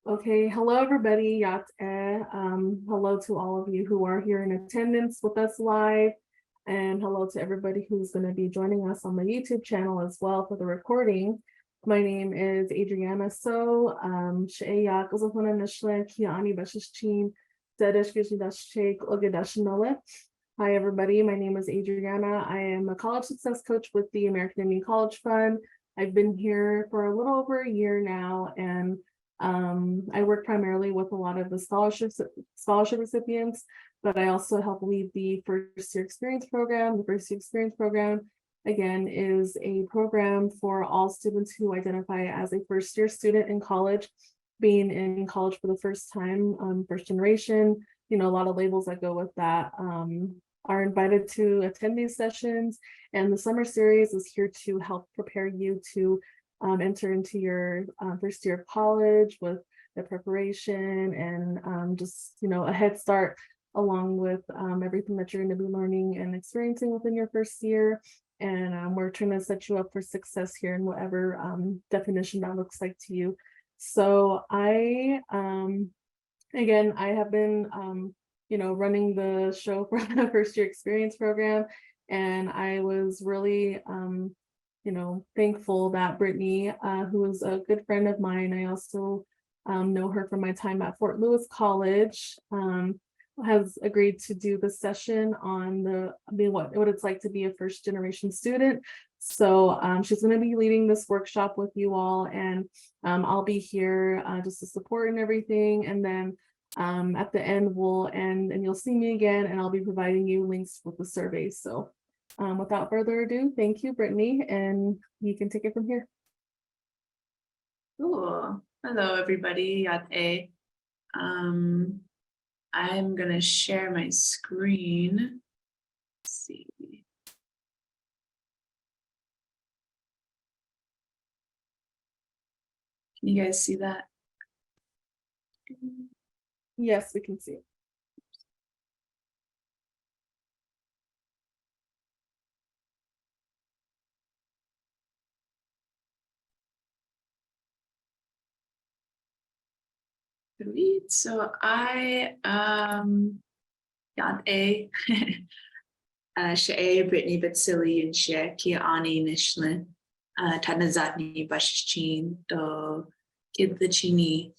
Okay, hello everybody. Hello to all of you who are here in attendance with us live, and hello to everybody who's going to be joining us on the YouTube channel as well for the recording. My name is Adriana So. She'eyak uzakuna nishle kiani bashishchin dedeshkishidashchek ogedashinole. Hi everybody, my name is Adriana. I am a college success coach with the American Indian College Fund. I've been here for a little over a year now, and I work primarily with a lot of the scholarship recipients, but I also help lead the first year experience program. The first year experience program, again, is a program for all students who identify as a first year student in college, being in college for the first time, first generation, a lot of labels that go with that, are invited to attend these sessions. And the summer series is here to help prepare you to enter into your first year of college with the preparation and just, a head start along with everything that you're going to be learning and experiencing within your first year. And we're trying to set you up for success here in whatever definition that looks like to you. So I have been, running the show for the first year experience program. And I was really, thankful that Brittany, who is a good friend of mine, I also know her from my time at Fort Lewis College, has agreed to do the session on what it's like to be a first generation student. So she's going to be leading this workshop with you all, and I'll be here just to support and everything. And then at the end we'll end and you'll see me again, and I'll be providing you links with the survey. So without further ado, thank you, Brittany, and you can take it from here. Cool. Hello, everybody. Yate. I'm gonna share my screen. Let's see. Can you guys see that? Yes, we can see it. Sweet. So I Yate She'e Brittany Batsili and She Kia Ani Nishlin Tanazatni Bashchin do Kidachini.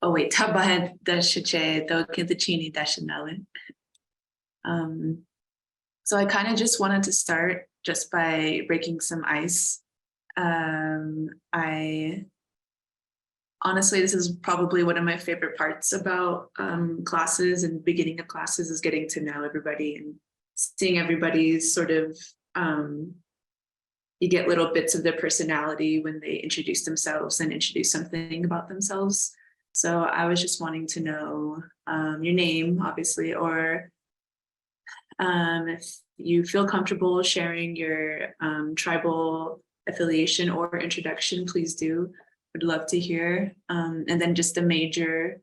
Oh wait, Tabahan Dashache do Kidachini Dashanalin. So I kind of just wanted to start just by breaking some ice. Honestly, this is probably one of my favorite parts about classes and beginning of classes is getting to know everybody and seeing everybody's sort of, you get little bits of their personality when they introduce themselves and introduce something about themselves. So I was just wanting to know your name, obviously, or if you feel comfortable sharing your tribal affiliation or introduction, please do. Would love to hear. And then just a major,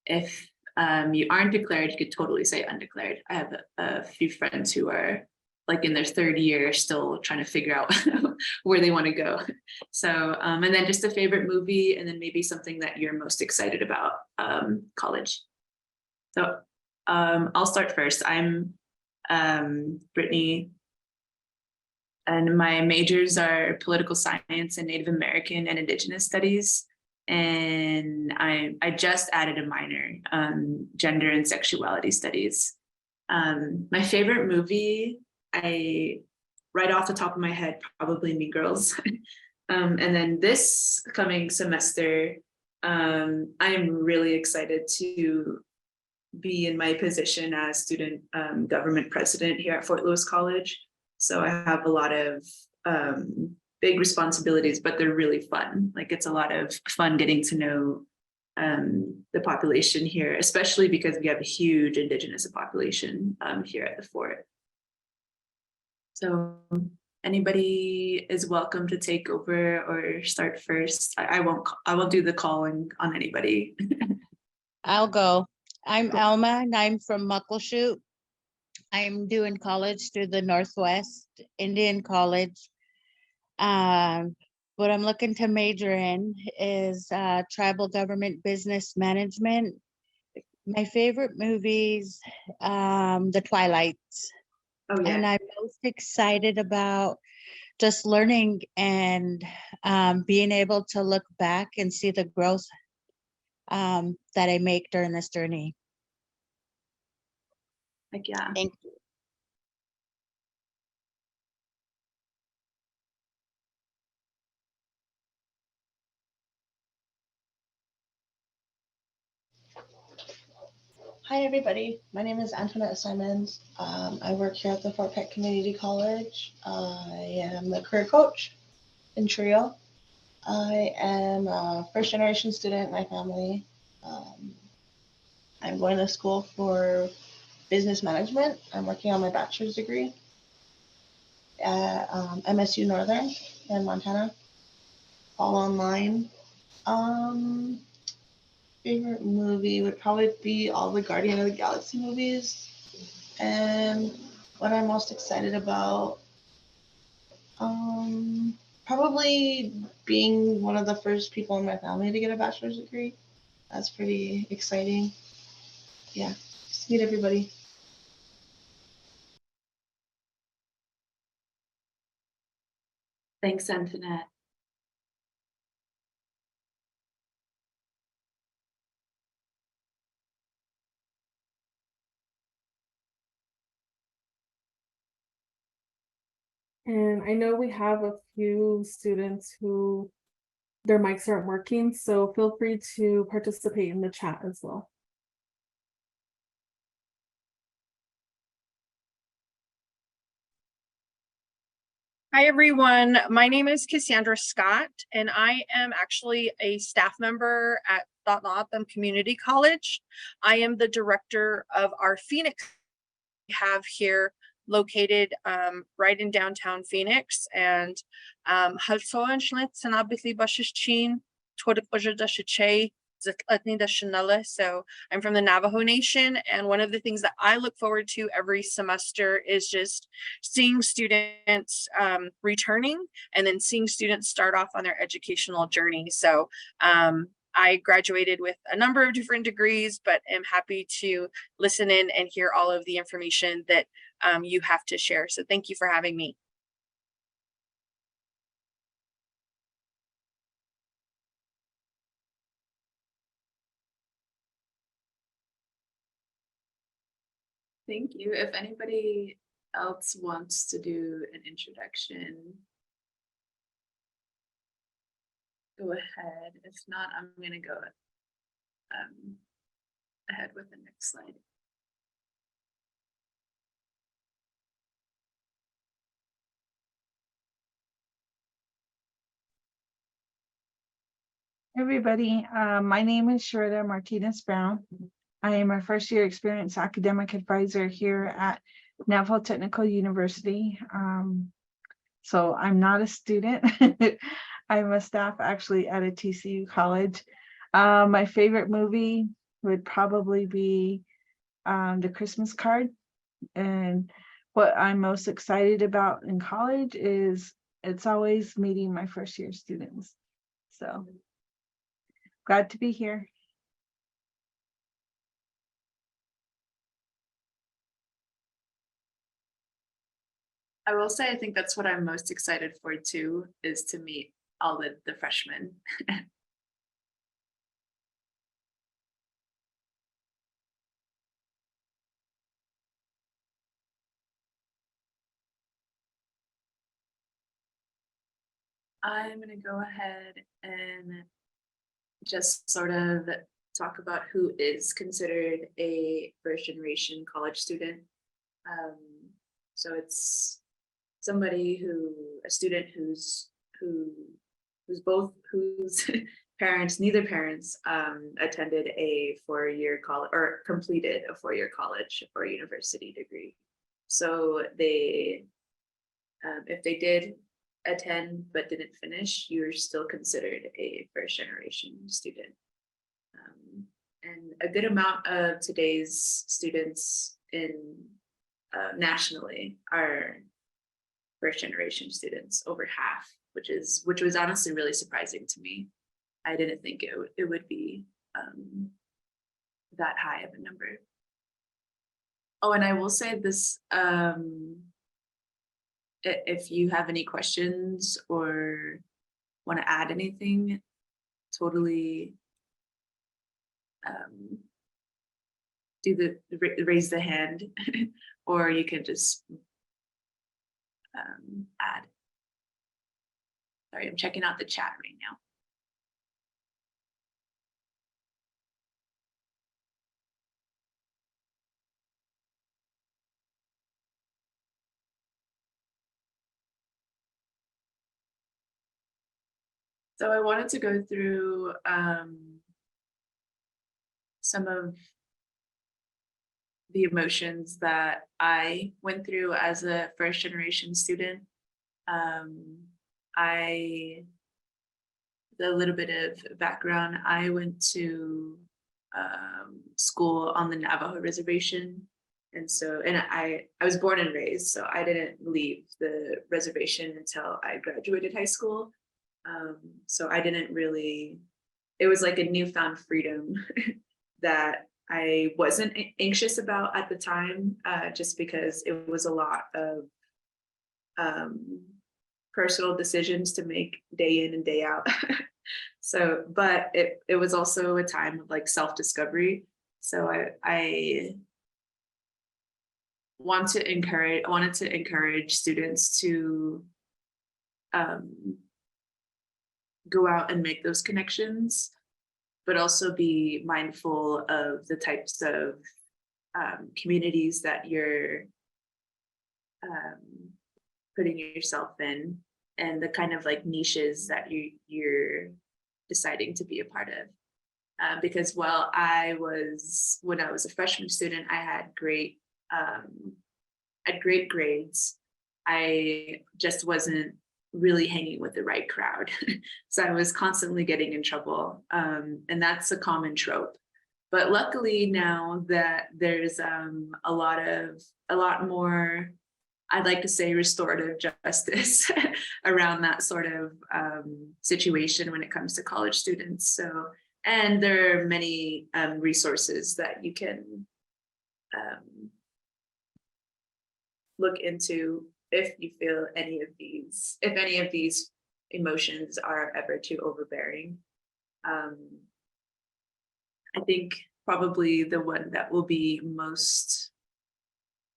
if you aren't declared, you could totally say undeclared. I have a few friends who are like in their third year still trying to figure out where they want to go. So, and then just a favorite movie, and then maybe something that you're most excited about college. So I'll start first. I'm Brittany, and my majors are political science and Native American and Indigenous studies. And I just added a minor, gender and sexuality studies. My favorite movie, right off the top of my head, probably Mean Girls. And then this coming semester, I am really excited to be in my position as student government president here at Fort Lewis College. So I have a lot of big responsibilities, but they're really fun. Like it's a lot of fun getting to know the population here, especially because we have a huge Indigenous population here at the fort. So anybody is welcome to take over or start first. I won't do the calling on anybody. I'll go. I'm Alma, and I'm from Muckleshoot. I'm doing college through the Northwest Indian College. what I'm looking to major in is tribal government business management. My favorite movies, The Twilights, Oh, and yeah. I'm most excited about just learning and being able to look back and see the growth that I make during this journey. Like, yeah. Thank you. Hi, everybody. My name is Antoinette Simons. I work here at the Fort Peck Community College. I am the career coach in TRIO. I am a first generation student in my family. I'm going to school for business management. I'm working on my bachelor's degree at MSU Northern in Montana, all online. Favorite movie would probably be all the Guardian of the Galaxy movies. And what I'm most excited about, probably being one of the first people in my family to get a bachelor's degree. That's pretty exciting. Yeah, just meet everybody. Thanks, Antoinette. And I know we have a few students who their mics aren't working, so feel free to participate in the chat as well. Hi, everyone. My name is Cassandra Scott, and I am actually a staff member at Thotlatham Community College. I am the director of our Phoenix we have here located right in downtown Phoenix. And so I'm from the Navajo Nation, and one of the things that I look forward to every semester is just seeing students returning and then seeing students start off on their educational journey. So I graduated with a number of different degrees, but am happy to listen in and hear all of the information that you have to share. So thank you for having me. Thank you. If anybody else wants to do an introduction, go ahead. If not, I'm going to go ahead with the next slide. Everybody, my name is Sherida Martinez Brown. I am a first year experienced academic advisor here at Navajo Technical University. So I'm not a student. I'm a staff actually at a TCU college. My favorite movie would probably be The Christmas Card. And what I'm most excited about in college is it's always meeting my first year students. So glad to be here. I will say, I think that's what I'm most excited for too, is to meet all the freshmen. I'm going to go ahead and just sort of talk about who is considered a first generation college student. So it's somebody a student whose neither parents attended a 4-year college or completed a 4-year college or university degree. So they, if they did attend but didn't finish, you're still considered a first generation student. And a good amount of today's students nationally are first generation students, over half which was honestly really surprising to me. I didn't think it would be that high of a number. Oh, and I will say this, if you have any questions or want to add anything, totally raise the hand, or you can just add. Sorry, I'm checking out the chat right now. So I wanted to go through some of the emotions that I went through as a first generation student. A little bit of background, I went to school on the Navajo reservation. And I was born and raised, so I didn't leave the reservation until I graduated high school. So I didn't really, it was like a newfound freedom that I wasn't anxious about at the time, just because it was a lot of personal decisions to make day in and day out. So, but it was also a time of like self-discovery. So I wanted to encourage students to go out and make those connections, but also be mindful of the types of communities that you're putting yourself in, and the kind of like niches that you're deciding to be a part of. Because while when I was a freshman student, I had great grades. I just wasn't really hanging with the right crowd. So I was constantly getting in trouble. And that's a common trope. But luckily now that there's a lot more, I'd like to say, restorative justice around that sort of situation when it comes to college students. So, and there are many resources that you can look into if you feel if any of these emotions are ever too overbearing. I think probably the one that will be most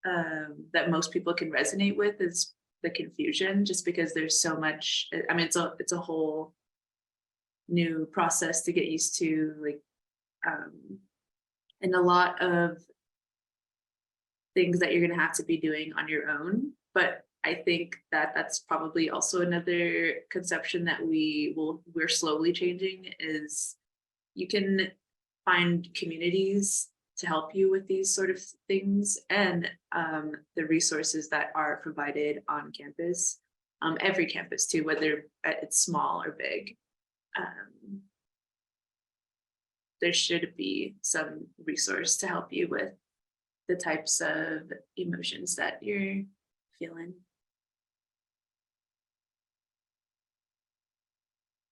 that most people can resonate with is the confusion, just because there's so much. I mean, it's a whole new process to get used to, like, and a lot of things that you're going to have to be doing on your own. But I think that that's probably also another conception that we're slowly changing, is you can find communities to help you with these sort of things, and the resources that are provided on campus, every campus too, whether it's small or big. There should be some resource to help you with the types of emotions that you're feeling.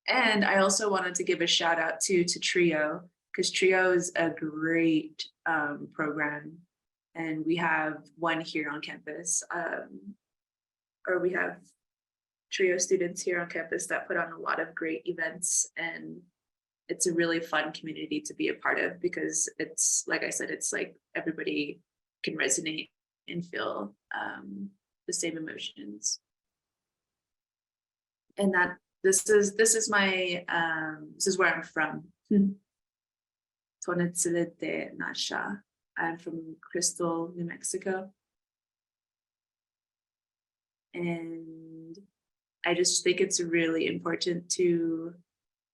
And I also wanted to give a shout out to TRIO, because TRIO is a great program, and we have one here on campus, or we have TRIO students here on campus that put on a lot of great events, and it's a really fun community to be a part of, because it's, like I said, it's like everybody can resonate and feel the same emotions. And that this is my this is where I'm from. Tonetsilite Nasha. I'm from Crystal, New Mexico. And I just think it's really important to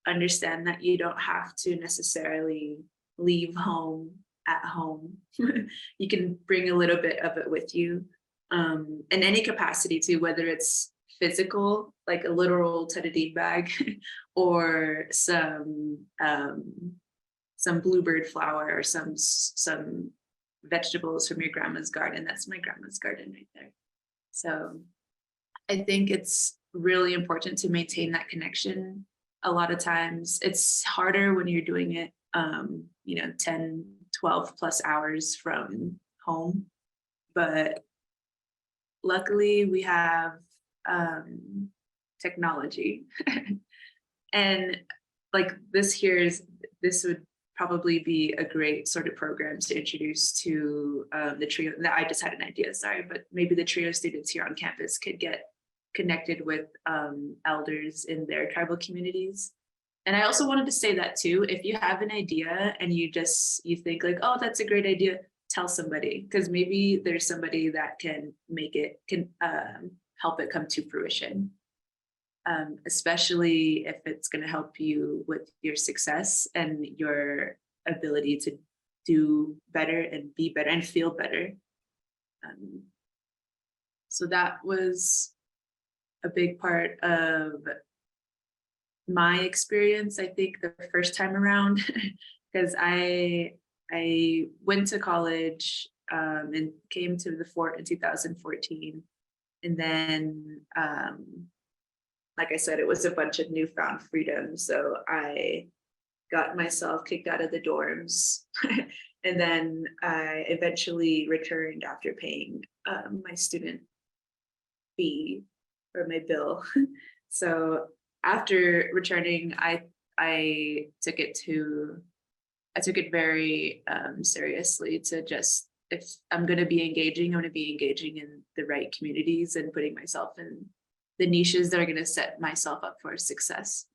understand that you don't have to necessarily leave home at home. You can bring a little bit of it with you, in any capacity too, whether it's physical, like a literal tetadine bag, or some bluebird flower, or some vegetables from your grandma's garden. That's my grandma's garden right there. So I think it's really important to maintain that connection. A lot of times it's harder when you're doing it, 10, 12 plus hours from home. But luckily we have technology. And like this would probably be a great sort of program to introduce to the trio. I just had an idea, sorry, but maybe the trio students here on campus could get connected with elders in their tribal communities. And I also wanted to say that too, if you have an idea and you think like, oh, that's a great idea, tell somebody, because maybe there's somebody that can help it come to fruition. Especially if it's going to help you with your success and your ability to do better and be better and feel better. So that was a big part of my experience, I think, the first time around, because I went to college and came to the fort in 2014. And then like I said, it was a bunch of newfound freedom. So I got myself kicked out of the dorms. And then I eventually returned after paying my student fee or my bill. So after returning, I took it very seriously to just, if I'm going to be engaging, I'm going to be engaging in the right communities and putting myself in the niches that are going to set myself up for success.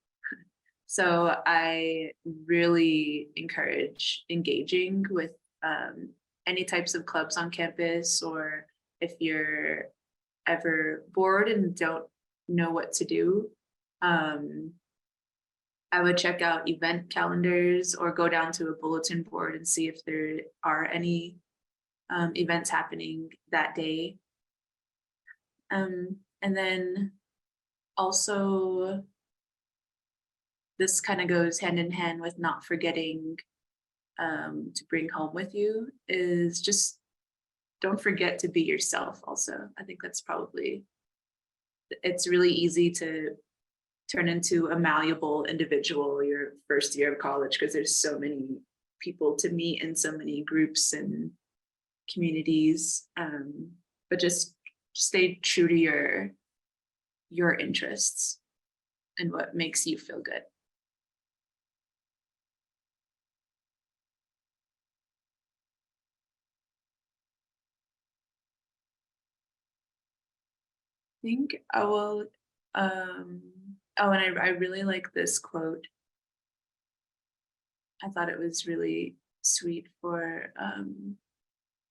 So I really encourage engaging with any types of clubs on campus, or if you're ever bored and don't know what to do, I would check out event calendars or go down to a bulletin board and see if there are any events happening that day. And then also, this kind of goes hand in hand with not forgetting to bring home with you, is just don't forget to be yourself also. I think that's probably, it's really easy to turn into a malleable individual your first year of college, because there's so many people to meet in so many groups and communities, but just stay true to your interests and what makes you feel good. I think I will, and I really like this quote. I thought it was really sweet for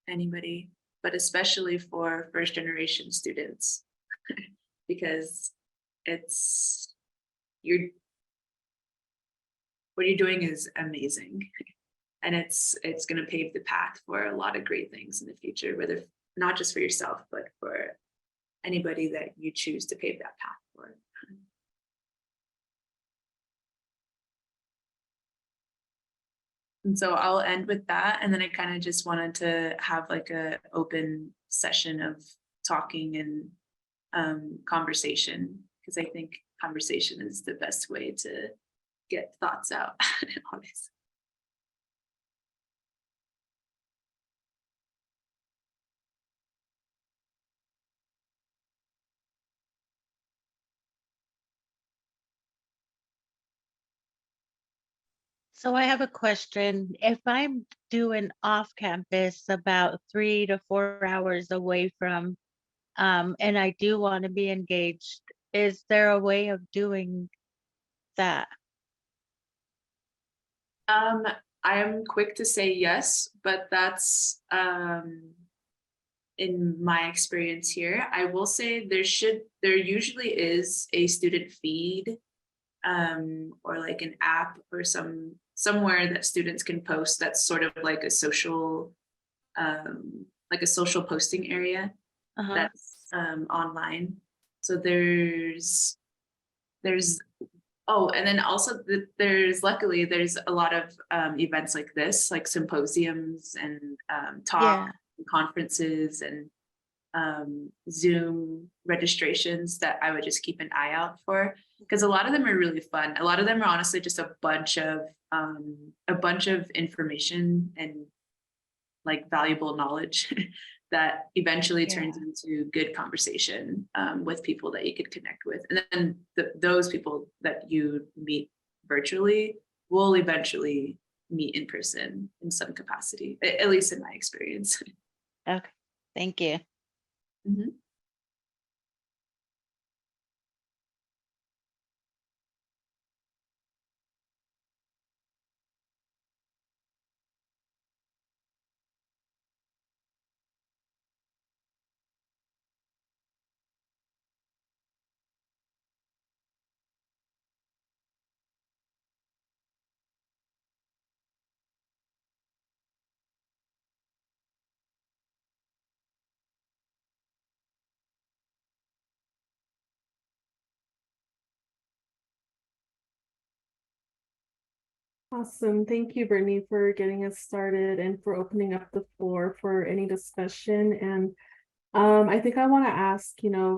anybody, but especially for first generation students, because what you're doing is amazing, and it's going to pave the path for a lot of great things in the future, whether not just for yourself, but for anybody that you choose to pave that path for. And so I'll end with that. And then I kind of just wanted to have like a open session of talking and conversation, because I think conversation is the best way to get thoughts out. Honestly. So I have a question. If I'm doing off campus about 3 to 4 hours away from, and I do want to be engaged, is there a way of doing that? I'm quick to say yes, but that's in my experience here. I will say there usually is a student feed, or like an app or somewhere that students can post that's sort of like a social posting area that's online. So there's and then also luckily there's a lot of events like this, like symposiums and talks, and conferences, and Zoom registrations that I would just keep an eye out for, because a lot of them are really fun. A lot of them are honestly just a bunch of information and like valuable knowledge that eventually turns into good conversation with people that you could connect with. And then those people that you meet virtually will eventually meet in person in some capacity, at least in my experience. Okay, thank you. Mhm. Awesome. Thank you, Brittany, for getting us started and for opening up the floor for any discussion. And I think I want to ask,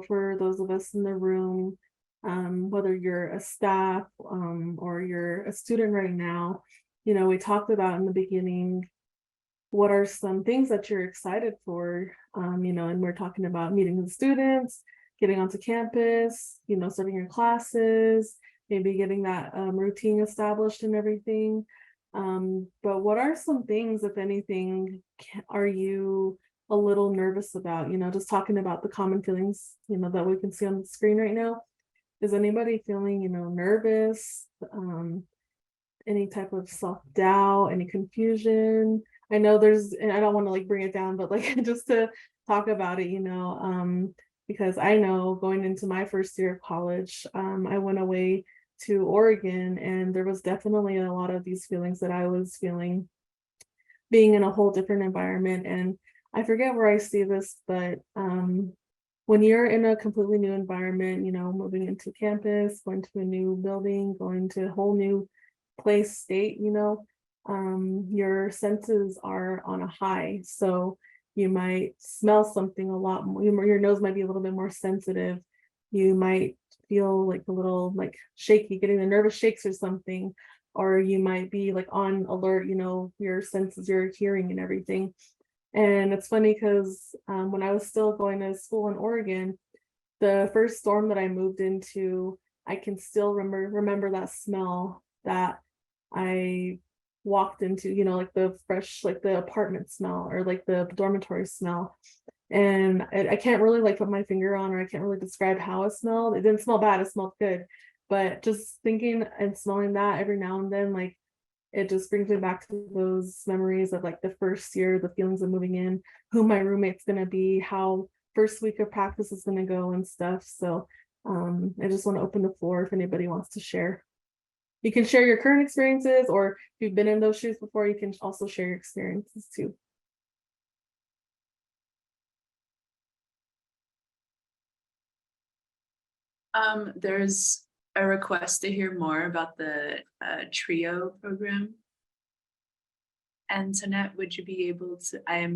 for those of us in the room, whether you're a staff or you're a student right now, we talked about in the beginning, what are some things that you're excited for, and we're talking about meeting the students, getting onto campus, starting your classes, maybe getting that routine established and everything. But what are some things, if anything, are you a little nervous about, just talking about the common feelings, that we can see on the screen right now? Is anybody feeling, nervous, any type of self-doubt, any confusion? I know and I don't want to like bring it down, but like just to talk about it, because I know going into my first year of college, I went away to Oregon, and there was definitely a lot of these feelings that I was feeling being in a whole different environment. And I forget where I see this, but when you're in a completely new environment, moving into campus, going to a new building, going to a whole new place, state, your senses are on a high. So you might smell something a lot more, your nose might be a little bit more sensitive. You might feel like a little like shaky, getting the nervous shakes or something, or you might be like on alert, your senses, your hearing and everything. And it's funny because when I was still going to school in Oregon, the first storm that I moved into, I can still remember that smell that I walked into, like the fresh, like the apartment smell or like the dormitory smell. And I can't really like put my finger on, or I can't really describe how it smelled. It didn't smell bad, it smelled good. But just thinking and smelling that every now and then, like it just brings me back to those memories of like the first year, the feelings of moving in, who my roommate's gonna be, how first week of practice is gonna go and stuff. So I just want to open the floor if anybody wants to share. You can share your current experiences, or if you've been in those shoes before, you can also share your experiences too. There's a request to hear more about the TRIO program. Antoinette, would you be able to, I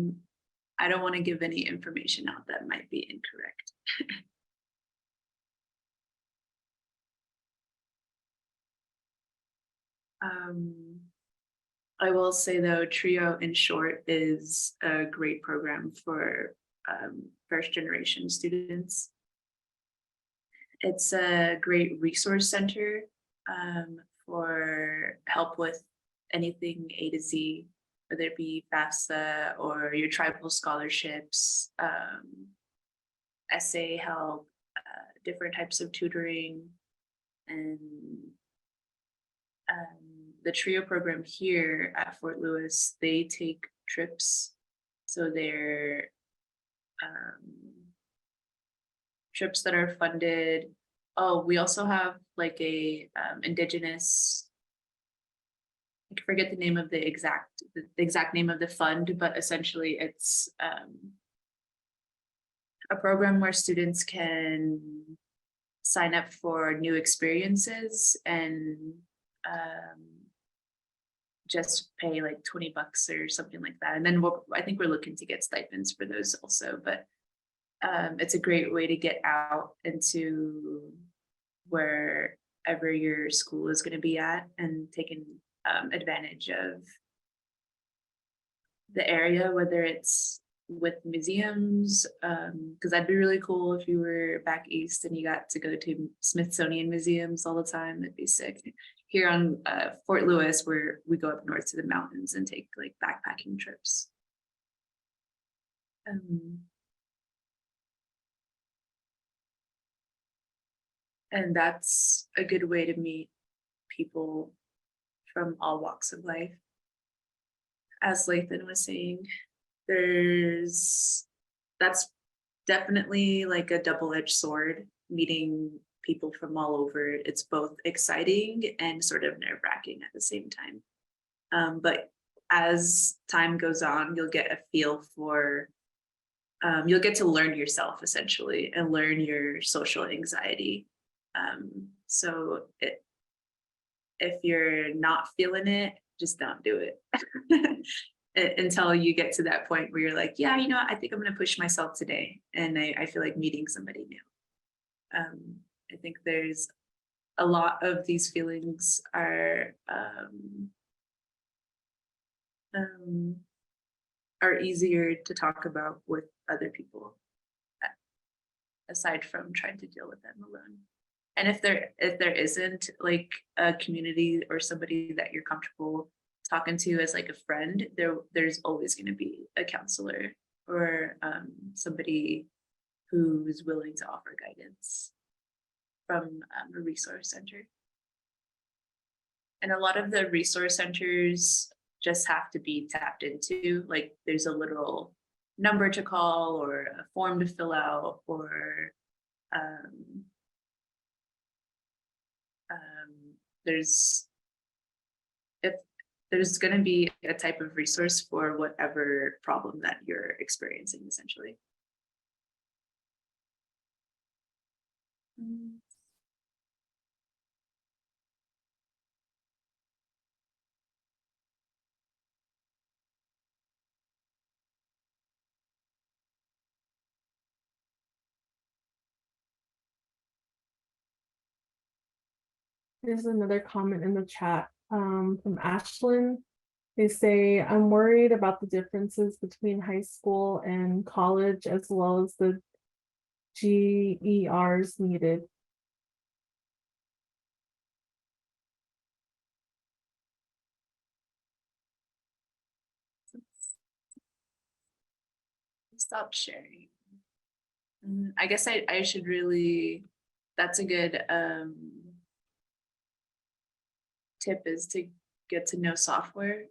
don't want to give any information out that might be incorrect. I will say though, TRIO in short is a great program for first generation students. It's a great resource center for help with anything A to Z, whether it be FAFSA or your tribal scholarships, essay help, different types of tutoring, and the TRIO program here at Fort Lewis, they take trips. So they're trips that are funded. Oh, we also have like a indigenous, I forget the name of the exact name of the fund, but essentially it's a program where students can sign up for new experiences and just pay like $20 or something like that. And then I think we're looking to get stipends for those also, but it's a great way to get out into wherever your school is going to be at and taking advantage of the area, whether it's with museums, because that'd be really cool if you were back east and you got to go to Smithsonian museums all the time. That'd be sick. Here on Fort Lewis, where we go up north to the mountains and take like backpacking trips. And that's a good way to meet people from all walks of life. As Lathan was saying, that's definitely like a double-edged sword, meeting people from all over. It's both exciting and sort of nerve-wracking at the same time. But as time goes on, you'll get a feel for, you'll get to learn yourself essentially and learn your social anxiety. So if you're not feeling it, just don't do it. Until you get to that point where you're like, yeah, you know what? I think I'm going to push myself today. And I feel like meeting somebody new. I think there's a lot of these feelings are easier to talk about with other people, aside from trying to deal with them alone. And if there isn't like a community or somebody that you're comfortable talking to as like a friend, there's always going to be a counselor or somebody who's willing to offer guidance from a resource center. And a lot of the resource centers just have to be tapped into. Like there's a literal number to call or a form to fill out, or there's going to be a type of resource for whatever problem that you're experiencing, essentially. There's another comment in the chat from Ashlyn. They say, I'm worried about the differences between high school and college, as well as the GERs needed. Stop sharing. I guess I should really, that's a good tip, is to get to know software.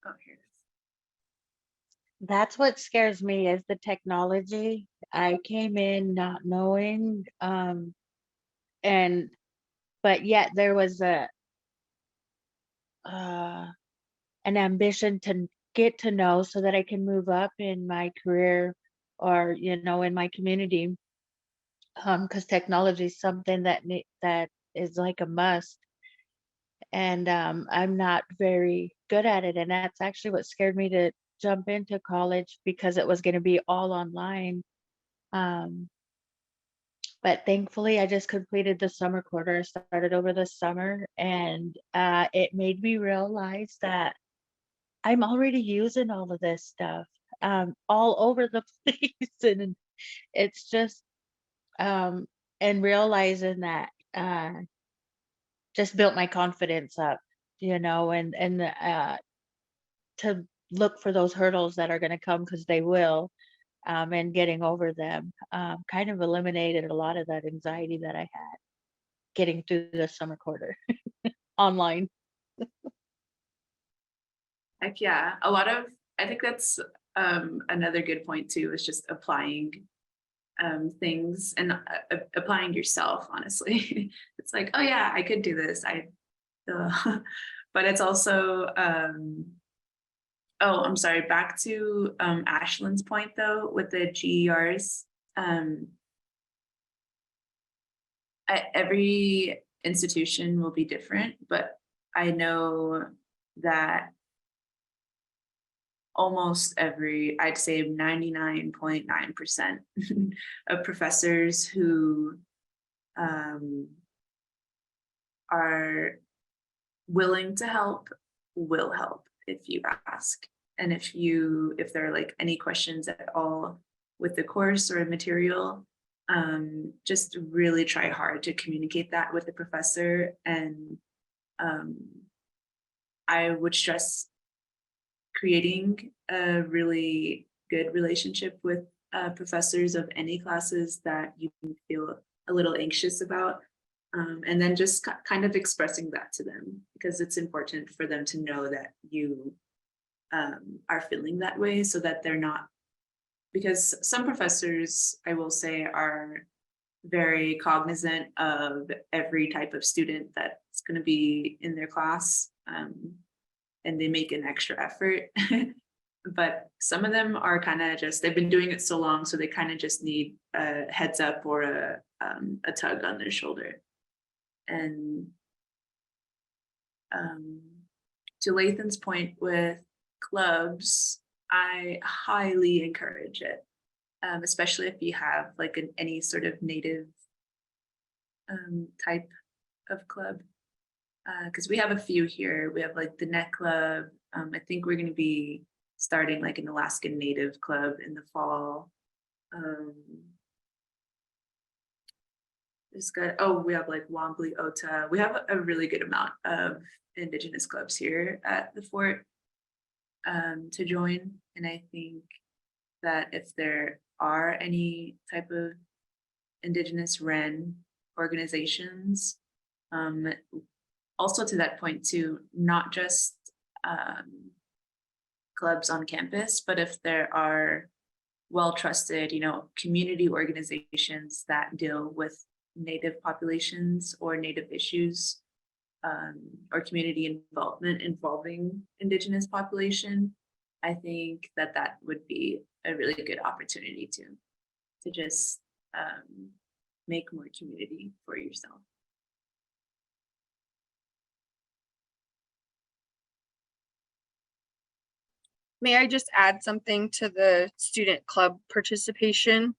Oh, here it is. That's what scares me, is the technology. I came in not knowing, but yet there was an ambition to get to know so that I can move up in my career or, in my community. Because technology is something that is like a must. And I'm not very good at it. And that's actually what scared me to jump into college, because it was going to be all online. But thankfully, I just completed the summer quarter, started over the summer, and it made me realize that I'm already using all of this stuff all over the place. And it's just, and realizing that just built my confidence up, and to look for those hurdles that are going to come, because they will, and getting over them kind of eliminated a lot of that anxiety that I had getting through the summer quarter online. Heck yeah. I think that's another good point too, is just applying things and applying yourself, honestly. It's like, oh yeah, I could do this. But it's also, oh, I'm sorry, back to Ashlyn's point though, with the GERs. Every institution will be different, but I know that almost every, I'd say 99.9% of professors who are willing to help will help if you ask. And if there are like any questions at all with the course or material, just really try hard to communicate that with the professor. And I would stress creating a really good relationship with professors of any classes that you feel a little anxious about. And then just kind of expressing that to them, because it's important for them to know that you are feeling that way, so that they're not, because some professors, I will say, are very cognizant of every type of student that's going to be in their class, and they make an extra effort. But some of them are kind of just, they've been doing it so long, so they kind of just need a heads up or a tug on their shoulder. And to Lathan's point with clubs, I highly encourage it, especially if you have like any sort of native type of club, because we have a few here. We have like the Net Club. I think we're going to be starting like an Alaskan Native Club in the fall. We have like Wombly Ota. We have a really good amount of Indigenous clubs here at the fort to join. And I think that if there are any type of Indigenous REN organizations, also to that point too, not just clubs on campus, but if there are well-trusted, community organizations that deal with Native populations or Native issues, or community involvement involving Indigenous population, I think that would be a really good opportunity to just make more community for yourself. May I just add something to the student club participation?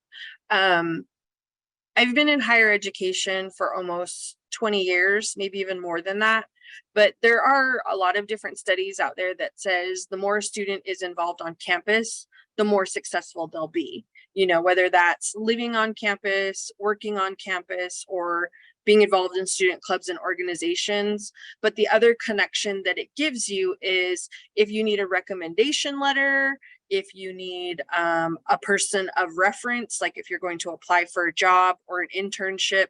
I've been in higher education for almost 20 years, maybe even more than that. But there are a lot of different studies out there that says the more a student is involved on campus, the more successful they'll be. Whether that's living on campus, working on campus, or being involved in student clubs and organizations. But the other connection that it gives you is if you need a recommendation letter, if you need a person of reference, like if you're going to apply for a job or an internship.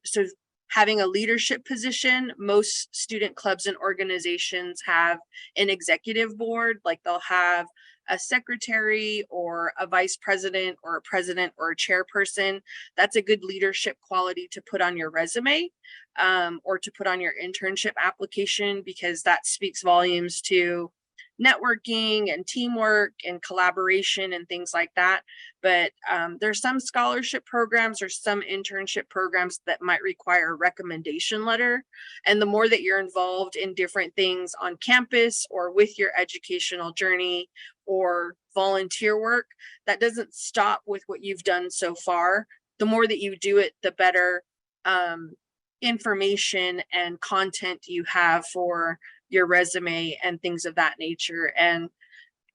So having a leadership position, most student clubs and organizations have an executive board, like they'll have a secretary or a vice president or a president or a chairperson. That's a good leadership quality to put on your resume, or to put on your internship application, because that speaks volumes to networking and teamwork and collaboration and things like that. But there's some scholarship programs or some internship programs that might require a recommendation letter. And the more that you're involved in different things on campus or with your educational journey or volunteer work, that doesn't stop with what you've done so far. The more that you do it, the better information and content you have for your resume and things of that nature. And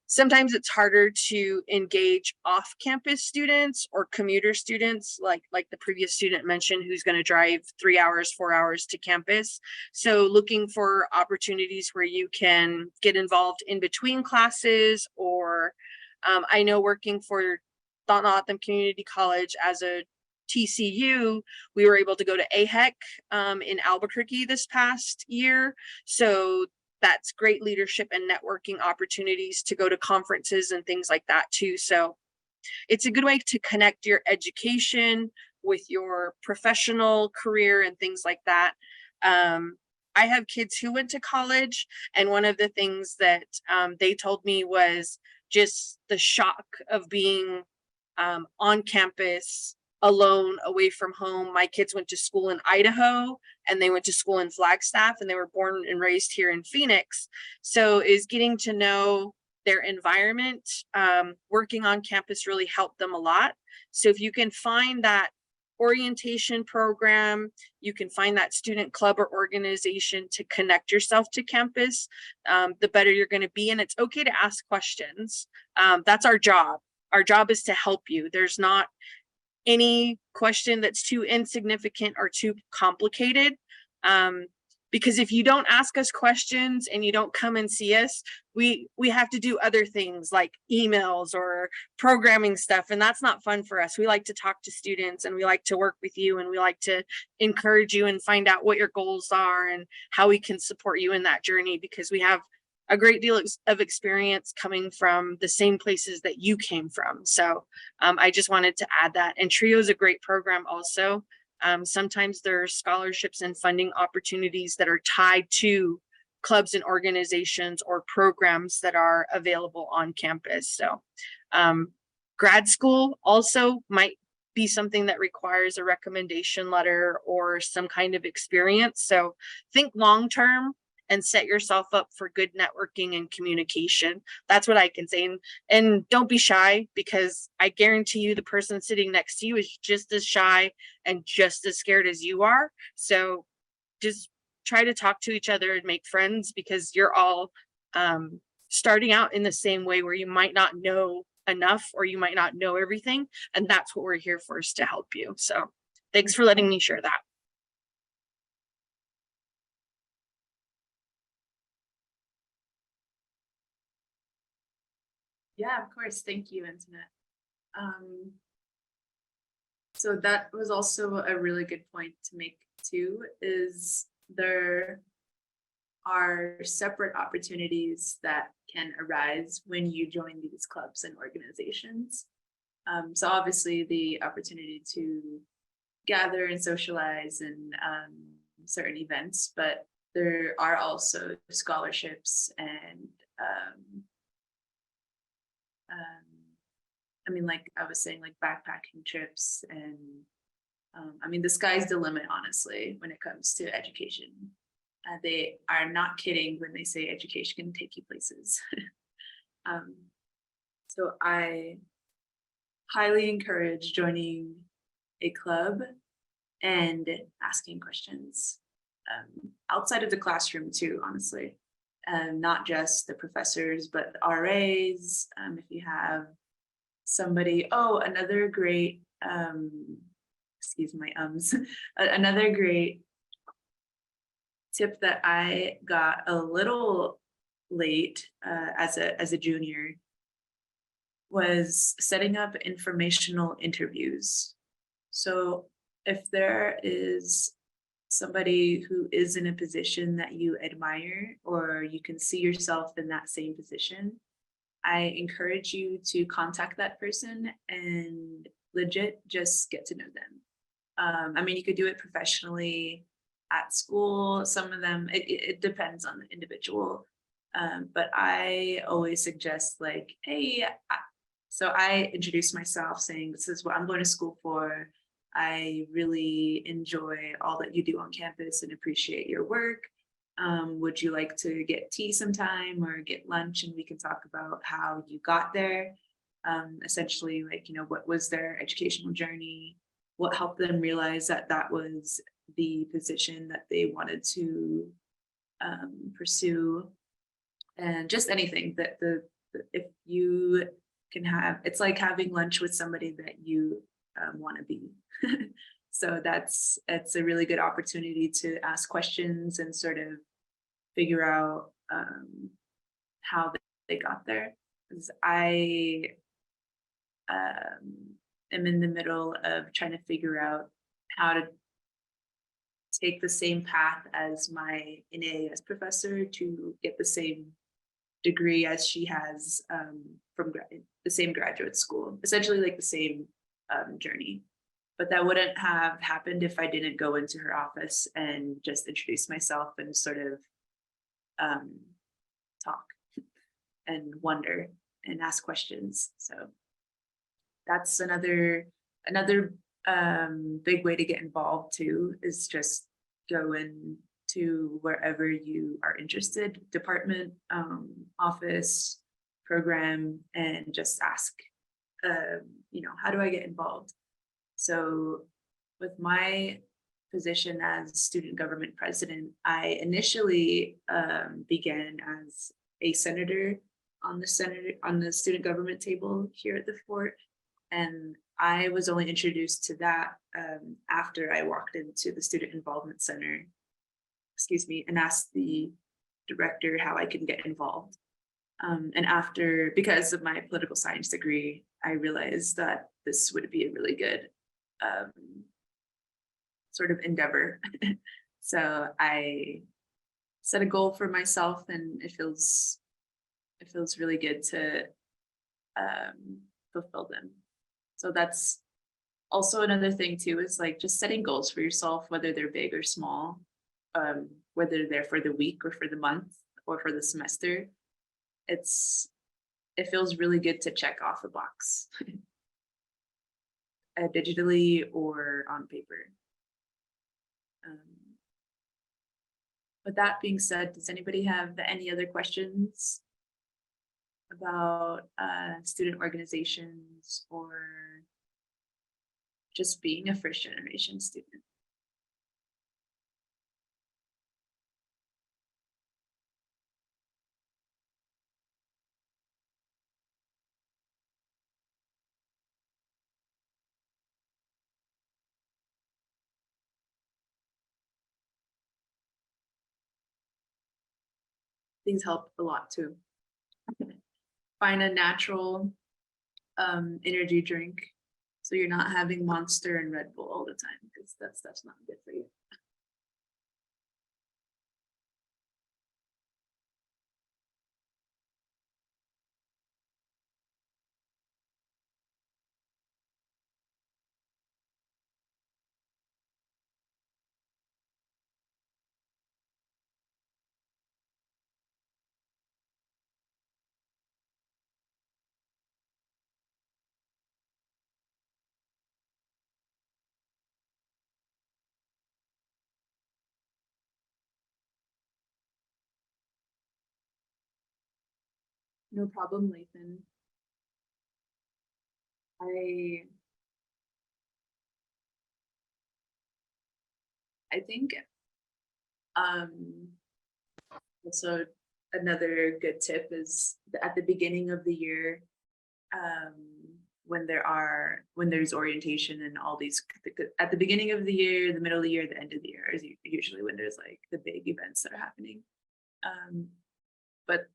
sometimes it's harder to engage off-campus students or commuter students, like the previous student mentioned, who's going to drive 3 hours, 4 hours to campus. So looking for opportunities where you can get involved in between classes, or I know working for Thotnotham Community College as a TCU, we were able to go to AHEC in Albuquerque this past year. So that's great leadership and networking opportunities to go to conferences and things like that too. So it's a good way to connect your education with your professional career and things like that. I have kids who went to college, and one of the things that they told me was just the shock of being on campus, alone, away from home. My kids went to school in Idaho and they went to school in Flagstaff, and they were born and raised here in Phoenix. So is getting to know their environment, working on campus really helped them a lot. So if you can find that orientation program, you can find that student club or organization to connect yourself to campus, the better you're going to be. And it's okay to ask questions. That's our job. Our job is to help you. There's not any question that's too insignificant or too complicated. Because if you don't ask us questions and you don't come and see us, we have to do other things like emails or programming stuff, and that's not fun for us. We like to talk to students, and we like to work with you, and we like to encourage you and find out what your goals are and how we can support you in that journey, because we have a great deal of experience coming from the same places that you came from. So I just wanted to add that. And TRIO is a great program also. Sometimes there are scholarships and funding opportunities that are tied to clubs and organizations or programs that are available on campus. So grad school also might be something that requires a recommendation letter or some kind of experience. So think long-term and set yourself up for good networking and communication. That's what I can say. And don't be shy, because I guarantee you the person sitting next to you is just as shy and just as scared as you are. So just try to talk to each other and make friends, because you're all starting out in the same way, where you might not know enough or you might not know everything. And that's what we're here for, is to help you. So thanks for letting me share that. Yeah, of course. Thank you, Antoinette. So that was also a really good point to make too, is there are separate opportunities that can arise when you join these clubs and organizations. So obviously the opportunity to gather and socialize and certain events, but there are also scholarships and I mean, like I was saying, like backpacking trips, and I mean, the sky's the limit, honestly, when it comes to education. They are not kidding when they say education can take you places. So I highly encourage joining a club and asking questions outside of the classroom too, honestly. Not just the professors, but the RAs. If you have somebody, another great, excuse my ums, another great tip that I got a little late as a junior was setting up informational interviews. So if there is somebody who is in a position that you admire, or you can see yourself in that same position, I encourage you to contact that person and legit just get to know them. I mean, you could do it professionally at school. Some of them, it depends on the individual. But I always suggest, like, hey, so I introduce myself saying, this is what I'm going to school for. I really enjoy all that you do on campus and appreciate your work. Would you like to get tea sometime or get lunch, and we can talk about how you got there? Essentially, like, you know, what was their educational journey? What helped them realize that that was the position that they wanted to pursue? And just anything that if you can have, it's like having lunch with somebody that you want to be. So it's a really good opportunity to ask questions and sort of figure out how they got there. Because I am in the middle of trying to figure out how to take the same path as my NAAS professor to get the same degree as she has from the same graduate school, essentially like the same journey. But that wouldn't have happened if I didn't go into her office and just introduce myself and sort of talk and wonder and ask questions. So that's another big way to get involved too, is just go into wherever you are interested, department, office, program and just ask, how do I get involved? So with my position as student government president, I initially began as a senator on the student government table here at the fort. And I was only introduced to that after I walked into the Student Involvement Center, and asked the director how I can get involved. And because of my political science degree, I realized that this would be a really good sort of endeavor. So I set a goal for myself, and it feels really good to fulfill them. So that's also another thing too, is like just setting goals for yourself, whether they're big or small, whether they're for the week or for the month or for the semester. It feels really good to check off a box digitally or on paper. With that being said, does anybody have any other questions about student organizations or just being a first generation student? Things help a lot too. Find a natural energy drink, so you're not having Monster and Red Bull all the time, because that stuff's not good for you. No problem, Lathan. I think also another good tip is at the beginning of the year, when there's orientation and all these, at the beginning of the year, the middle of the year, the end of the year is usually when there's like the big events that are happening. But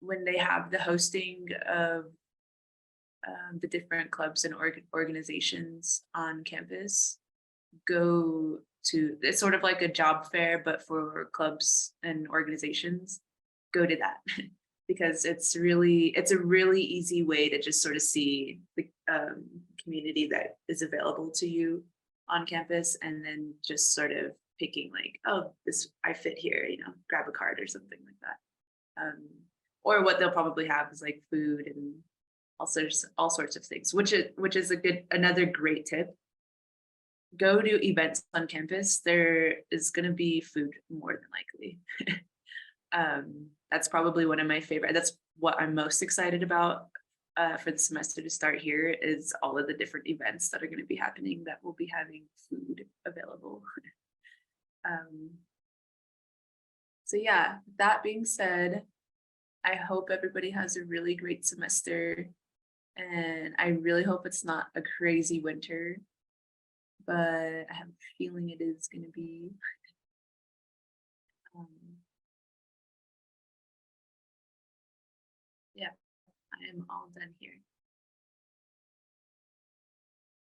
when they have the hosting of the different clubs and organizations on campus, go to, it's sort of like a job fair, but for clubs and organizations. Go to that because it's a really easy way to just sort of see the community that is available to you on campus, and then just sort of picking like, oh, I fit here, grab a card or something like that. Or what they'll probably have is like food and all sorts of things, which is another great tip. Go to events on campus. There is going to be food more than likely. That's probably one of my favorite. That's what I'm most excited about for the semester to start here, is all of the different events that are going to be happening that will be having food available. So yeah, that being said, I hope everybody has a really great semester, and I really hope it's not a crazy winter, but I have a feeling it is going to be. Yeah, I am all done here.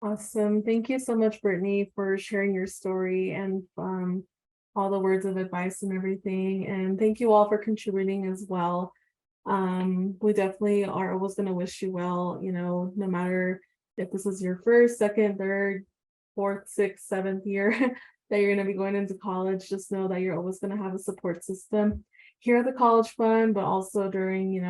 Awesome. Thank you so much, Brittany, for sharing your story and all the words of advice and everything. And thank you all for contributing as well. We definitely are always going to wish you well, no matter if this is your first, second, third, fourth, sixth, seventh year that you're going to be going into college. Just know that you're always going to have a support system here at the College Fund, but also during,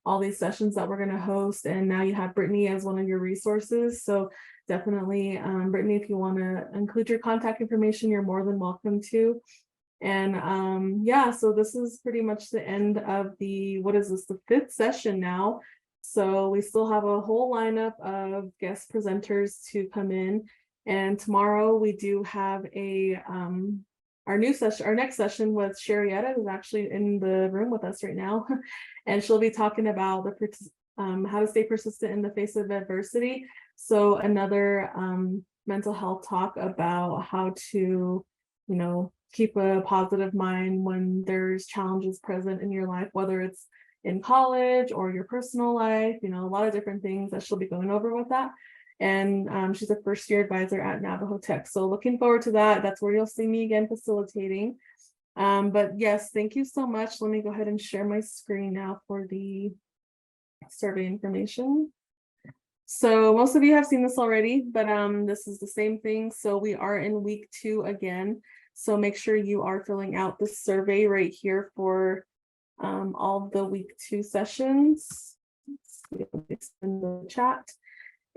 all these sessions that we're going to host. And now you have Brittany as one of your resources. So definitely, Brittany, if you want to include your contact information, you're more than welcome to. And yeah, so this is pretty much the end of the, what is this, the 5th session now. So we still have a whole lineup of guest presenters to come in. And tomorrow we do have a our next session with Sharietta, who's actually in the room with us right now. And she'll be talking about how to stay persistent in the face of adversity. So another mental health talk about how to, keep a positive mind when there's challenges present in your life, whether it's in college or your personal life, a lot of different things that she'll be going over with that. And she's a first-year advisor at Navajo Tech. So looking forward to that. That's where you'll see me again facilitating. But yes, thank you so much. Let me go ahead and share my screen now for the survey information. So most of you have seen this already, but this is the same thing. So we are in week 2 again. So make sure you are filling out the survey right here for all the week 2 sessions. Let's see if it's in the chat.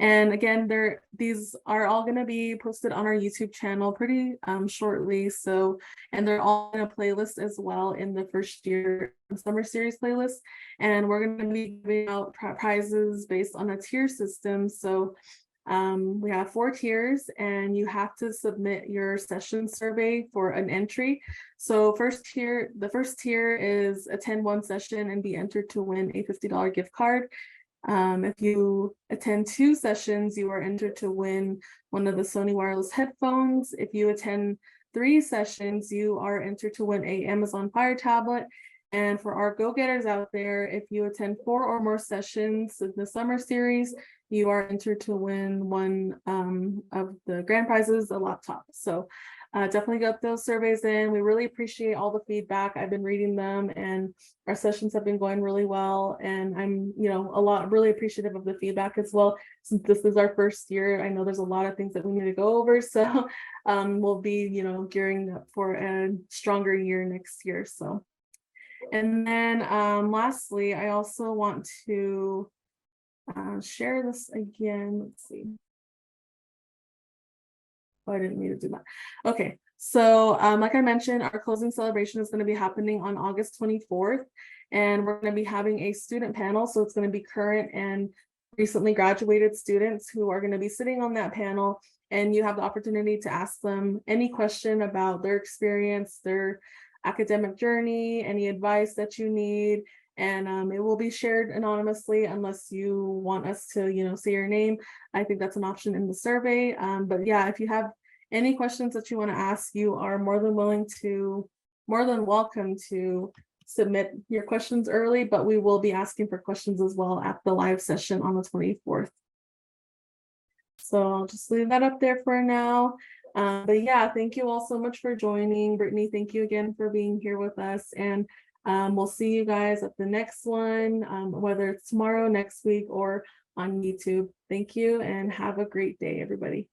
And again, these are all going to be posted on our YouTube channel pretty shortly. So, and they're all in a playlist as well in the first year summer series playlist. And we're going to be giving out prizes based on a tier system. So we have 4 tiers, and you have to submit your session survey for an entry. So the first tier is attend 1 session and be entered to win a $50 gift card. If you attend 2 sessions, you are entered to win one of the Sony wireless headphones. If you attend 3 sessions, you are entered to win a Amazon Fire tablet. And for our go-getters out there, if you attend 4 or more sessions in the summer series, you are entered to win one of the grand prizes, a laptop. So definitely get those surveys in. We really appreciate all the feedback. I've been reading them, and our sessions have been going really well. And I'm, really appreciative of the feedback as well. Since this is our first year, I know there's a lot of things that we need to go over. So we'll be, gearing up for a stronger year next year. So, and then lastly, I also want to share this again. Let's see. Oh, I didn't mean to do that. Okay, so like I mentioned, our closing celebration is going to be happening on August 24th, and we're going to be having a student panel. So it's going to be current and recently graduated students who are going to be sitting on that panel, and you have the opportunity to ask them any question about their experience, their academic journey, any advice that you need. And it will be shared anonymously unless you want us to, say your name. I think that's an option in the survey. But yeah, if you have any questions that you want to ask, you are more than welcome to submit your questions early, but we will be asking for questions as well at the live session on the 24th. So I'll just leave that up there for now. But yeah, thank you all so much for joining. Brittany, thank you again for being here with us. And we'll see you guys at the next one, whether it's tomorrow, next week, or on YouTube. Thank you, and have a great day, everybody.